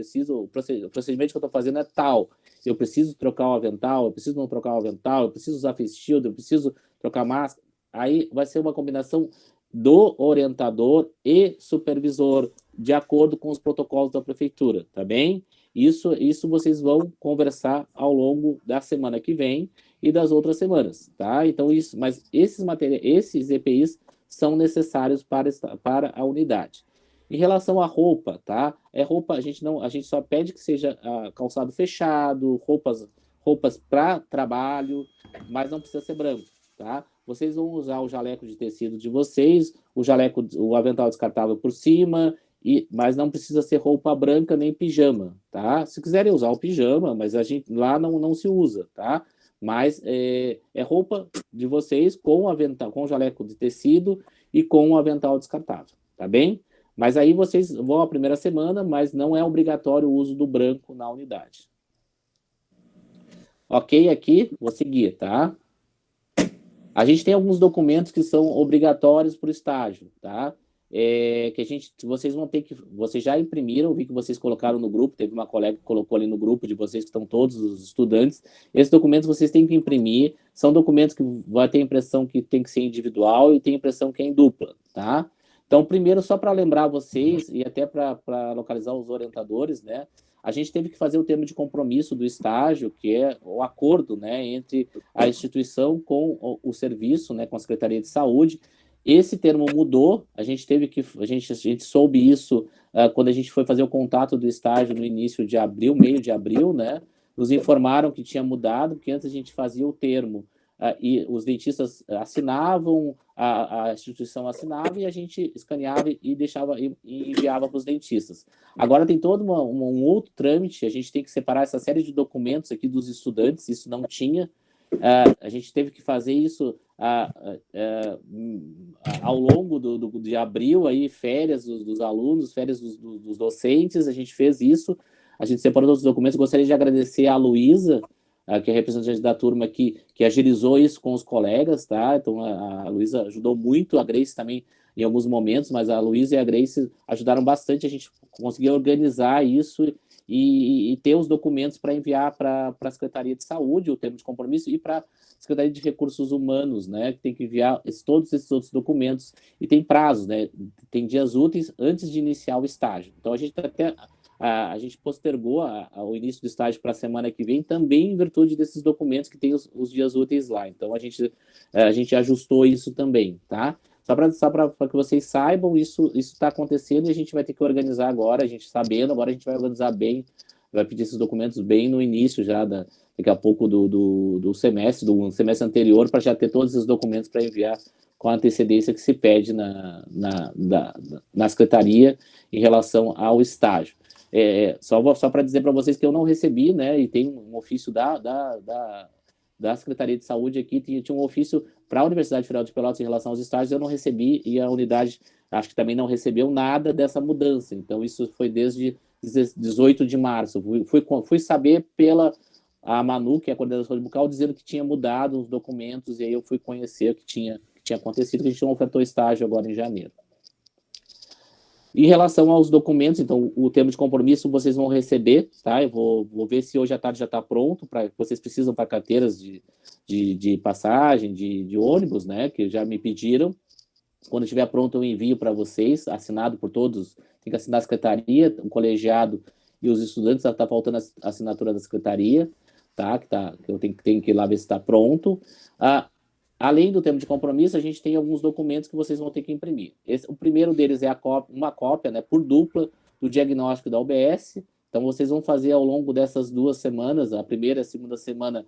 procedimento que eu estou fazendo é tal, eu preciso trocar o avental, eu preciso não trocar o avental, eu preciso usar face shield, eu preciso trocar máscara. Aí vai ser uma combinação do orientador e supervisor, de acordo com os protocolos da prefeitura, tá bem? Isso vocês vão conversar ao longo da semana que vem e das outras semanas, tá? Então, mas esses EPIs são necessários para a unidade. Em relação à roupa, tá? Roupa, a gente só pede que seja calçado fechado, roupas para trabalho, mas não precisa ser branco, tá? Vocês vão usar o jaleco de tecido de vocês, o avental descartável por cima, mas não precisa ser roupa branca nem pijama, tá? Se quiserem usar o pijama, mas a gente lá não se usa, tá? Mas é roupa de vocês com o jaleco de tecido e com o avental descartável, tá bem? Mas aí vocês vão a primeira semana, mas não é obrigatório o uso do branco na unidade. Ok, aqui, vou seguir, tá? A gente tem alguns documentos que são obrigatórios para o estágio, tá? Vocês vão ter que... Vocês já imprimiram, vi que vocês colocaram no grupo, teve uma colega que colocou ali no grupo de vocês, que estão todos os estudantes. Esses documentos vocês têm que imprimir, são documentos que vai ter impressão que tem que ser individual e tem impressão que é em dupla, tá? Então, primeiro, só para lembrar vocês, e até para localizar os orientadores, né? A gente teve que fazer o termo de compromisso do estágio, que é o acordo, né, entre a instituição com o serviço, né, com a Secretaria de Saúde. Esse termo mudou, a gente soube isso quando a gente foi fazer o contato do estágio no início de abril, meio de abril, né? Nos informaram que tinha mudado, porque antes a gente fazia o termo e os dentistas assinavam, a instituição assinava e a gente escaneava e deixava e enviava para os dentistas. Agora tem todo um outro trâmite, a gente tem que separar essa série de documentos aqui dos estudantes, isso não tinha. A gente teve que fazer isso ao longo de abril, aí, férias dos alunos, férias dos docentes, a gente fez isso, a gente separou todos os documentos. Gostaria de agradecer a Luísa, que é representante da turma que agilizou isso com os colegas, tá? Então, a Luísa ajudou muito, a Grace também em alguns momentos, mas a Luísa e a Grace ajudaram bastante, a gente conseguiu organizar isso e ter os documentos para enviar para a Secretaria de Saúde, o termo de compromisso, e para a Secretaria de Recursos Humanos, né, que tem que enviar todos esses outros documentos, e tem prazos, né, tem dias úteis antes de iniciar o estágio. Então, a gente postergou o início do estágio para a semana que vem, também em virtude desses documentos que tem os dias úteis lá. Então, a gente ajustou isso também, tá? Só para que vocês saibam, isso está acontecendo e a gente vai ter que organizar agora, a gente sabendo, agora a gente vai organizar bem, vai pedir esses documentos bem no início já, daqui a pouco do semestre anterior, para já ter todos esses documentos para enviar com a antecedência que se pede na Secretaria em relação ao estágio. Só para dizer para vocês que eu não recebi, né, e tem um ofício da Secretaria de Saúde aqui, tinha um ofício para a Universidade Federal de Pelotas em relação aos estágios, eu não recebi, e a unidade acho que também não recebeu nada dessa mudança. Então, isso foi desde 18 de março. Fui saber pela a Manu, que é a coordenadora de bucal, dizendo que tinha mudado os documentos, e aí eu fui conhecer o que tinha acontecido, que a gente não ofertou estágio agora em janeiro. Em relação aos documentos, então, o termo de compromisso vocês vão receber, tá? Eu vou ver se hoje à tarde já está pronto, vocês precisam para carteiras de passagem, de ônibus, né? Que já me pediram. Quando estiver pronto, eu envio para vocês, assinado por todos. Tem que assinar a secretaria, o colegiado e os estudantes, está faltando a assinatura da secretaria, tá? Que eu tenho que ir lá ver se está pronto. Além do termo de compromisso, a gente tem alguns documentos que vocês vão ter que imprimir. O primeiro deles é uma cópia, né, por dupla, do diagnóstico da UBS. Então, vocês vão fazer ao longo dessas 2 semanas, a primeira e a segunda semana,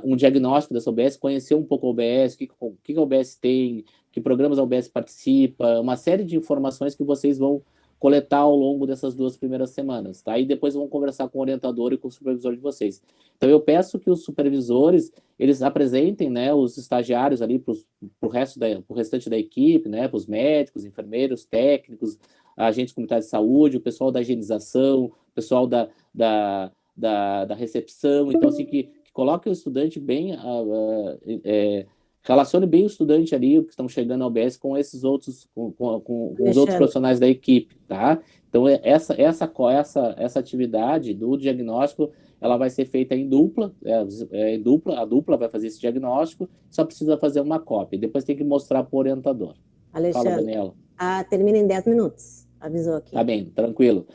um diagnóstico dessa UBS, conhecer um pouco a UBS, o que a UBS tem, que programas a UBS participa, uma série de informações que vocês vão coletar ao longo dessas 2 primeiras semanas, tá? E depois vão conversar com o orientador e com o supervisor de vocês. Então, eu peço que os supervisores, eles apresentem, né, os estagiários ali para o restante da equipe, né, para os médicos, enfermeiros, técnicos, agentes comunitários de saúde, o pessoal da higienização, o pessoal da recepção. Então, assim, que coloque o estudante bem... relacione bem o estudante ali, que estão chegando ao UBS, com esses outros, com os outros profissionais da equipe, tá? Então, essa atividade do diagnóstico, ela vai ser feita em dupla, a dupla vai fazer esse diagnóstico, só precisa fazer uma cópia, depois tem que mostrar para o orientador. Alexandre, fala, Daniela. Termina em 10 minutos, avisou aqui. Tá bem, tranquilo.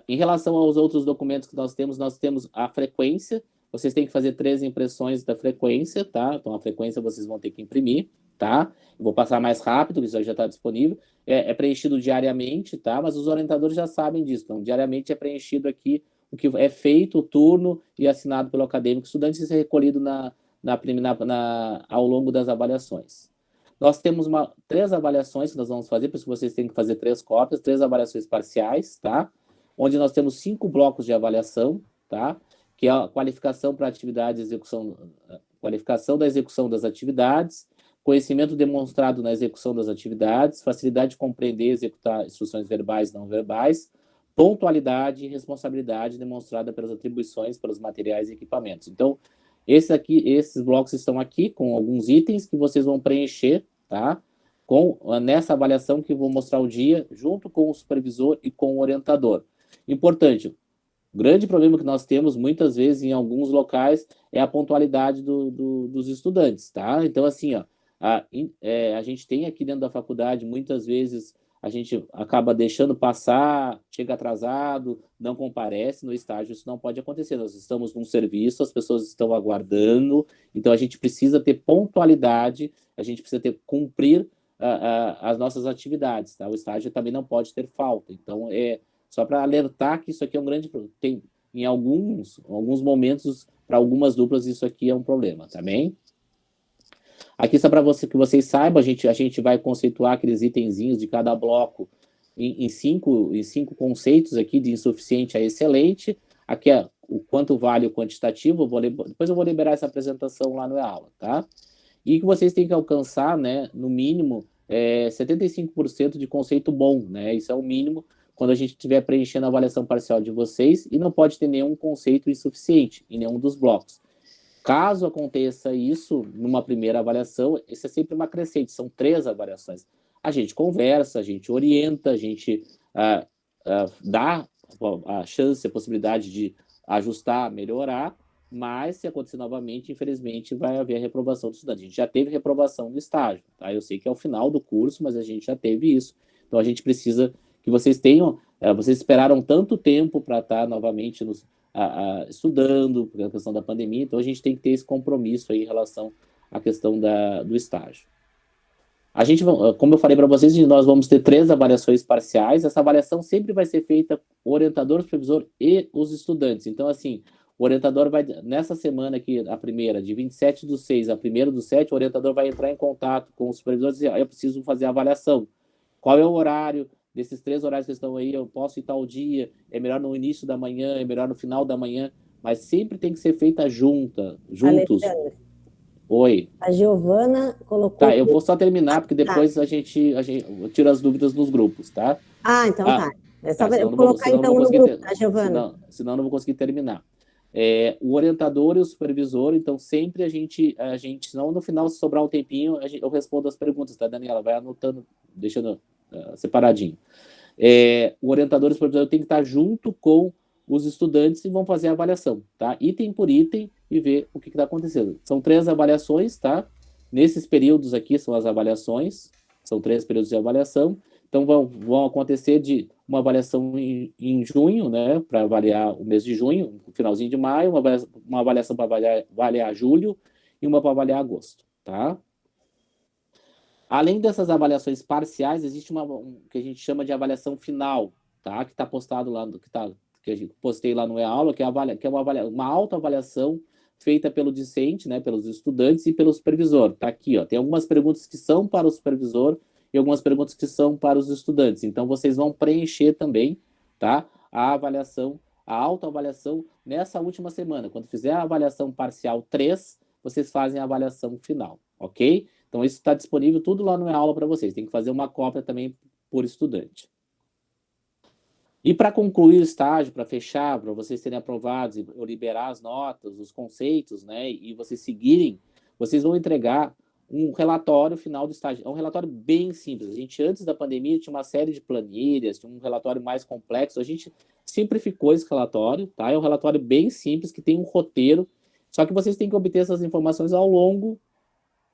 Em relação aos outros documentos que nós temos a frequência. Vocês têm que fazer 3 impressões da frequência, tá? Então, a frequência vocês vão ter que imprimir, tá? Eu vou passar mais rápido, isso já está disponível. É preenchido diariamente, tá? Mas os orientadores já sabem disso. Então, diariamente é preenchido aqui o que é feito, o turno, e assinado pelo acadêmico estudante, isso é recolhido ao longo das avaliações. Nós temos 3 avaliações que nós vamos fazer, por isso vocês têm que fazer 3 cópias, 3 avaliações parciais, tá? Onde nós temos 5 blocos de avaliação, tá? Que é a qualificação para atividade de execução, qualificação da execução das atividades, conhecimento demonstrado na execução das atividades, facilidade de compreender e executar instruções verbais e não verbais, pontualidade e responsabilidade demonstrada pelas atribuições, pelos materiais e equipamentos. Então, esses blocos estão aqui com alguns itens que vocês vão preencher, tá? Nessa avaliação que eu vou mostrar o dia, junto com o supervisor e com o orientador. Importante, o grande problema que nós temos, muitas vezes, em alguns locais, é a pontualidade dos estudantes, tá? Então, assim, a gente tem aqui dentro da faculdade, muitas vezes, a gente acaba deixando passar, chega atrasado, não comparece no estágio, isso não pode acontecer. Nós estamos num serviço, as pessoas estão aguardando, então a gente precisa ter pontualidade, a gente precisa cumprir as nossas atividades, tá? O estágio também não pode ter falta, então só para alertar que isso aqui é um grande problema. Em alguns momentos, para algumas duplas, isso aqui é um problema, tá bem? Aqui, só para que vocês saibam, a gente vai conceituar aqueles itenzinhos de cada bloco em 5 conceitos aqui, de insuficiente a excelente. Aqui é o quanto vale o quantitativo, depois eu vou liberar essa apresentação lá na aula, tá? E que vocês têm que alcançar, né, no mínimo, 75% de conceito bom, né? Isso é o mínimo quando a gente estiver preenchendo a avaliação parcial de vocês, e não pode ter nenhum conceito insuficiente em nenhum dos blocos. Caso aconteça isso numa primeira avaliação, isso é sempre uma crescente, são 3 avaliações. A gente conversa, a gente orienta, a gente dá a chance, a possibilidade de ajustar, melhorar, mas se acontecer novamente, infelizmente, vai haver a reprovação do estudante. A gente já teve reprovação no estágio, tá? Eu sei que é o final do curso, mas a gente já teve isso. Então, a gente precisa que vocês tenham... vocês esperaram tanto tempo para estar novamente estudando, por questão da pandemia, então a gente tem que ter esse compromisso aí em relação à questão do estágio. A gente, como eu falei para vocês, nós vamos ter 3 avaliações parciais. Essa avaliação sempre vai ser feita o orientador, o supervisor e os estudantes. Então, assim, o orientador vai, nessa semana aqui, a primeira, de 27/6 a 1/7, o orientador vai entrar em contato com o supervisor e dizer, eu preciso fazer a avaliação. Qual é o horário desses 3 horários que estão aí? Eu posso ir tal dia? É melhor no início da manhã? É melhor no final da manhã? Mas sempre tem que ser feita juntos. Alexandre. Oi. A Giovana colocou... Tá, eu vou só terminar, porque depois a gente tira as dúvidas nos grupos, tá? Então tá. É só colocar então no grupo, tá, Giovana? Senão eu não vou conseguir terminar. O orientador e o supervisor, então sempre a gente, senão no final, se sobrar um tempinho, eu respondo as perguntas, tá, Daniela? Vai anotando, deixando separadinho. O orientador e o supervisor tem que estar junto com os estudantes e vão fazer a avaliação, tá? Item por item e ver o que está acontecendo. São 3 avaliações, tá? Nesses períodos aqui são as avaliações, são 3 períodos de avaliação. Então vão acontecer de uma avaliação em junho, né, para avaliar o mês de junho, no finalzinho de maio, uma avaliação para avaliar julho e uma para avaliar agosto, tá? Além dessas avaliações parciais, existe que a gente chama de avaliação final, tá? Que está postado lá, que eu postei lá no e-aula, que é uma autoavaliação feita pelo discente, né, pelos estudantes e pelo supervisor. Tá aqui, ó. Tem algumas perguntas que são para o supervisor e algumas perguntas que são para os estudantes. Então, vocês vão preencher também, tá? A avaliação, a autoavaliação nessa última semana. Quando fizer a avaliação parcial 3, vocês fazem a avaliação final, ok? Então, isso está disponível tudo lá no e-aula para vocês. Tem que fazer uma cópia também por estudante. E para concluir o estágio, para fechar, para vocês serem aprovados e liberar as notas, os conceitos, né, e vocês seguirem, vocês vão entregar um relatório final do estágio. É um relatório bem simples. A gente, antes da pandemia, tinha uma série de planilhas, tinha um relatório mais complexo. A gente simplificou esse relatório, tá? É um relatório bem simples, que tem um roteiro, só que vocês têm que obter essas informações ao longo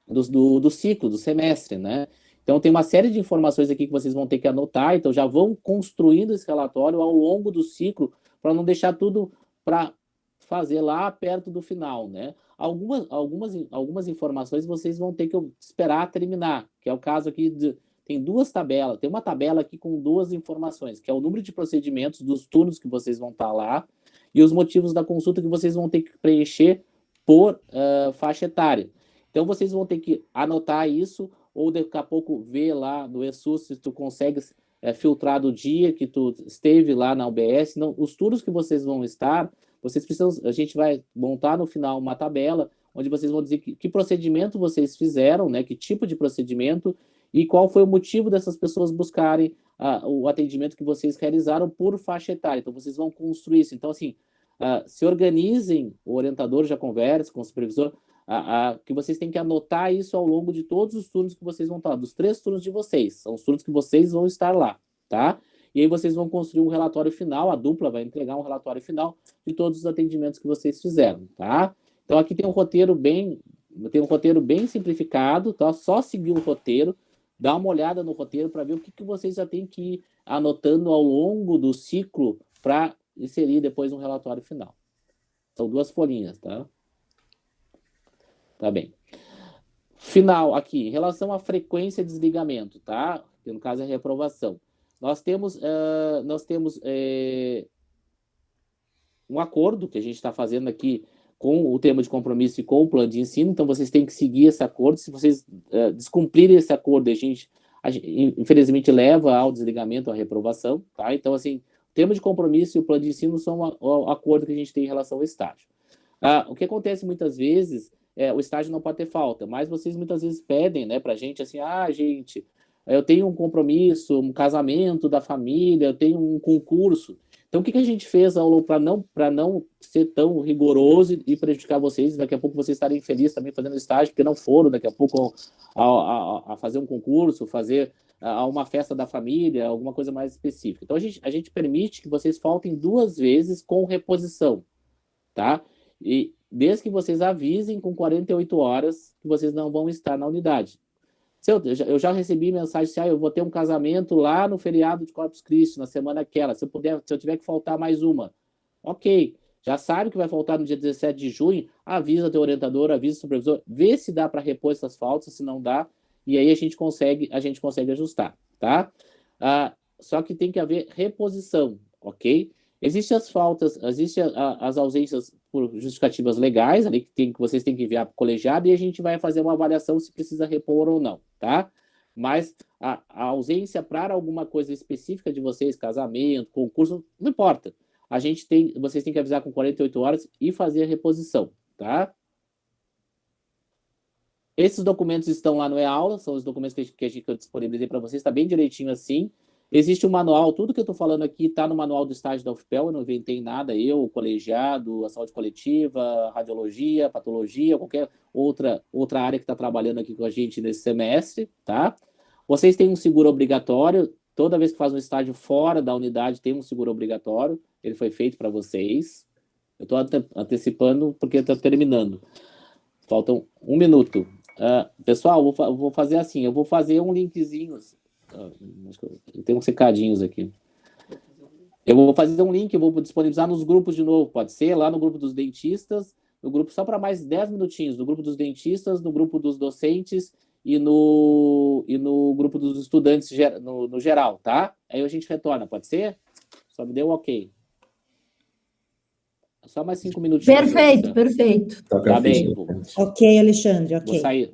do ciclo, do semestre, né? Então, tem uma série de informações aqui que vocês vão ter que anotar, então já vão construindo esse relatório ao longo do ciclo, para não deixar tudo para fazer lá perto do final, né? Algumas informações vocês vão ter que esperar terminar, que é o caso aqui tem 2 tabelas, tem uma tabela aqui com 2 informações, que é o número de procedimentos dos turnos que vocês vão estar lá e os motivos da consulta que vocês vão ter que preencher por faixa etária. Então, vocês vão ter que anotar isso, ou daqui a pouco ver lá no ESUS se tu consegue filtrar do dia que tu esteve lá na UBS. Não, os turnos que vocês vão estar, vocês precisam, a gente vai montar no final uma tabela onde vocês vão dizer que procedimento vocês fizeram, né, que tipo de procedimento e qual foi o motivo dessas pessoas buscarem o atendimento que vocês realizaram por faixa etária. Então, vocês vão construir isso. Então, assim, se organizem, o orientador já conversa com o supervisor, que vocês têm que anotar isso ao longo de todos os turnos que vocês vão estar, dos 3 turnos de vocês, são os turnos que vocês vão estar lá, tá? E aí vocês vão construir um relatório final, a dupla vai entregar um relatório final de todos os atendimentos que vocês fizeram, tá? Então aqui tem um roteiro bem simplificado, tá? Só seguir o roteiro, dá uma olhada no roteiro para ver o que vocês já têm que ir anotando ao longo do ciclo para inserir depois um relatório final. São 2 folhinhas, tá? Tá bem. Final, aqui, em relação à frequência de desligamento, tá? Que no caso é reprovação. Nós temos um acordo que a gente está fazendo aqui com o termo de compromisso e com o plano de ensino, então vocês têm que seguir esse acordo. Se vocês descumprirem esse acordo, a gente infelizmente leva ao desligamento, à reprovação, tá? Então, assim, o termo de compromisso e o plano de ensino são o acordo que a gente tem em relação ao estágio. O que acontece muitas vezes o estágio não pode ter falta, mas vocês muitas vezes pedem, né, pra gente, assim, gente, eu tenho um compromisso, um casamento da família, eu tenho um concurso. Então, o que a gente fez para não ser tão rigoroso e prejudicar vocês, daqui a pouco vocês estarem felizes também fazendo estágio, porque não foram daqui a pouco a fazer um concurso, fazer a uma festa da família, alguma coisa mais específica. Então, a gente permite que vocês faltem 2 vezes com reposição, tá? E desde que vocês avisem com 48 horas que vocês não vão estar na unidade. Eu já recebi mensagem assim, eu vou ter um casamento lá no feriado de Corpus Christi, na semana aquela, se eu tiver que faltar mais uma. Ok, já sabe que vai faltar no dia 17 de junho, avisa teu orientador, avisa o supervisor, vê se dá para repor essas faltas, se não dá, e aí a gente consegue ajustar, tá? Só que tem que haver reposição, ok? Existem as faltas, existem as ausências por justificativas legais, ali que vocês têm que enviar para o colegiado, e a gente vai fazer uma avaliação se precisa repor ou não, tá? Mas a ausência para alguma coisa específica de vocês, casamento, concurso, não importa. Vocês têm que avisar com 48 horas e fazer a reposição, tá? Esses documentos estão lá no e-aula, são os documentos que eu disponibilizei para vocês, está bem direitinho assim. Existe um manual, tudo que eu estou falando aqui está no manual do estágio da UFPEL, eu não inventei nada, o colegiado, a saúde coletiva, a radiologia, patologia, qualquer outra área que está trabalhando aqui com a gente nesse semestre, tá? Vocês têm um seguro obrigatório, toda vez que faz um estágio fora da unidade tem um seguro obrigatório, ele foi feito para vocês. Eu estou antecipando porque está terminando. Faltam 1 minuto. Pessoal, eu vou fazer assim, eu vou fazer um linkzinho, eu tenho uns recadinhos aqui. Eu vou fazer um link, eu vou disponibilizar nos grupos de novo, pode ser lá no grupo dos dentistas, no grupo só para mais 10 minutinhos, no grupo dos dentistas, no grupo dos docentes e no grupo dos estudantes no geral, tá? Aí a gente retorna, pode ser? Só me deu ok. Só mais 5 minutinhos. Perfeito, perfeito. Tá bem. Ok, Alexandre, ok. Vou sair.